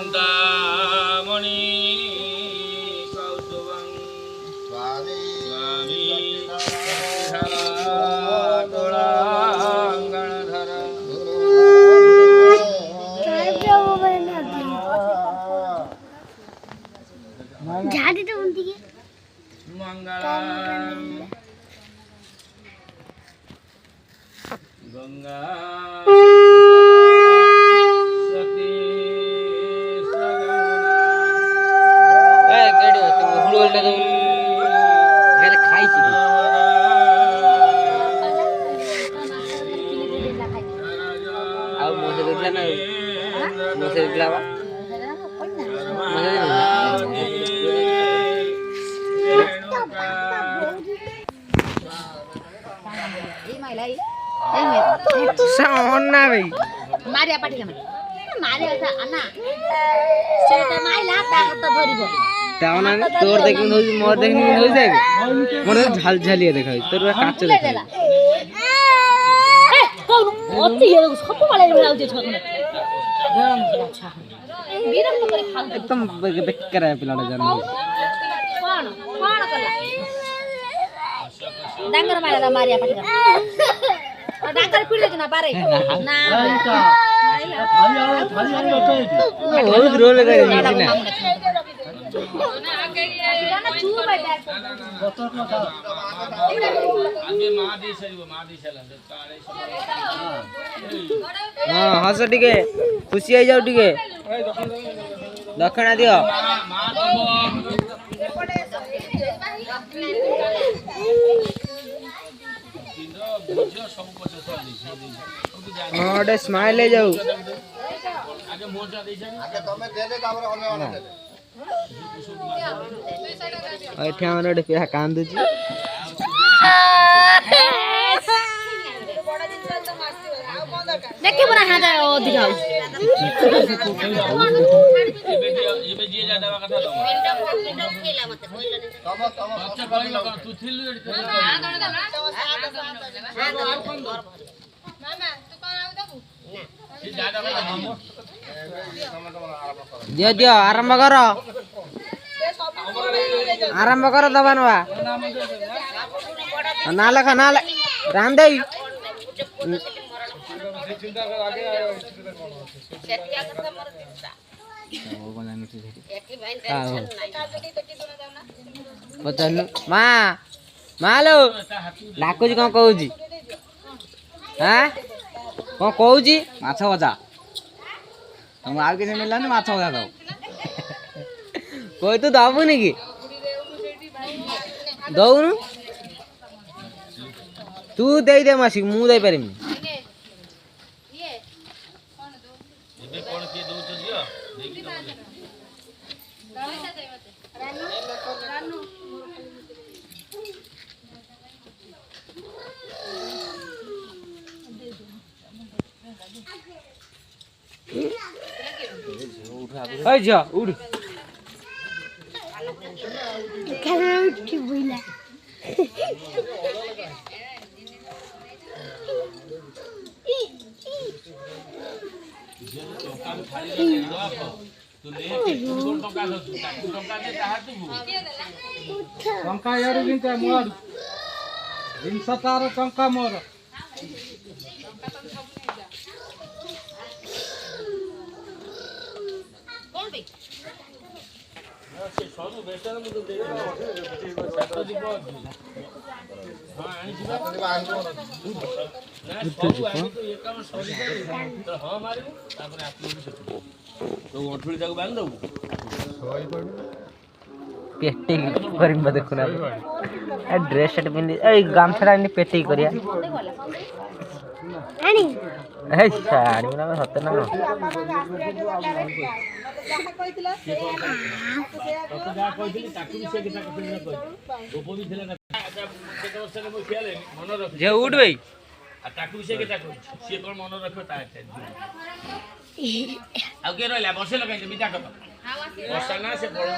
चिंतामणि कौस्तुभं स्वामी तोलांगणधर झाड़ी तो बनती है मंगलम गंगा सती ए केडो तू हुडोलटा दो गेले खायची आउ मोसे देखला ना मोसे देखला बा सामना भाई मारिया पाटी के मारे अच्छा अन्ना से त माइला ताकत त धरिबो तावना तोर देखिन होई मोर देखिन होई जाबे मोर झाल झालिए देखाई तोर काच देखाई ए कोन ओती ये सब वाले लाउजे छकने गरम अच्छा बिरम तो करे खाल एकदम बेकार है पिलाडा जान कोन कला डांगर मारा मारिया पाटी डांगर पिड़े ना पारे ना बहुत रोल करे ना हां हस टिके खुशी आई जाऊ टिके दक्षिणा दियो ओडे स्माइल ले जाऊ आगे मोजा दे आगे तमे दे दे तापर हमें वाला दे एठा मनडे पिया कांदु छी देखे बना हादा अधिक आउ एबे जे जा देवा कथा मिनटम खेला मते कोइलो नै तम अच्छा कहलो तू थिलु एडी मामा तू कोन आउ दबु ना सी दादा भाई मामो दियो दियो आरंभ करो दबानवा ना लखा ना राम देई चिंता कर आगे सेटिया करता मोर चिंता ओ बोला मिठी झेटी एकी भाई टेंशन नाही पचन मालो लाकुजी कोन कहूजी हां कोन कहूजी माछ भजा हम आउ के मिलला न माछ भजा दो कोई तो दाबू नहीं की दौनु तू दे दे मासी मु दे परिमी एबे कोन के दउ छ दियो देखि दउ पैसा दे मते रानू ओइ जा उड़ खाना उठी बुइला तू ले कोन टका दउ टका दे ताहा तू टंका यार गिनता मोर जिनसा तार टंका मोर कोन बे से सब बेटर मु दे तो दीप हां आनी छिबा ना सब आनी तो एकाम सरी तो हां मारिबो तापर आपलो भी सब तो ओठुली जाक बांध दउ सही पड़ पेटी करिम बा देखुना ए ड्रेस सेट पिन ए गामछड़ा नि पेटी करिया आनी ए साड़ी ना सत्य ना जे उठ भाई ताकू से के ताकू से कोन मन रखो ता आ के रहला बसे लगाइ बिदा कर बसा ना से बोलू